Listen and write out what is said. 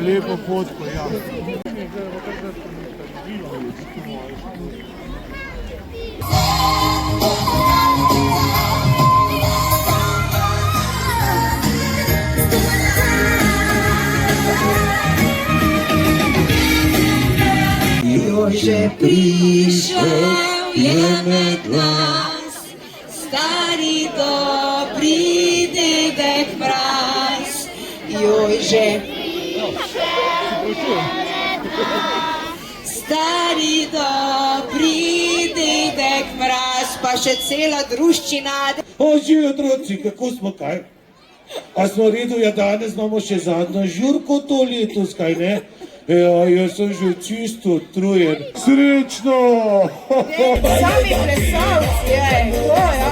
lepo fotko, ja. Jože prišel je med nas, stari dobri dedek Mraz. Jože stari dobri dedek Mraz, pa še cela druščina. O, živi otroci, kako smo kaj? A smo redu, ja danes imamo še zadnjo žurko to letos, kaj ne? Ja, jaz sem že čisto utrujen. Srečno! Sami plesavci, to ja.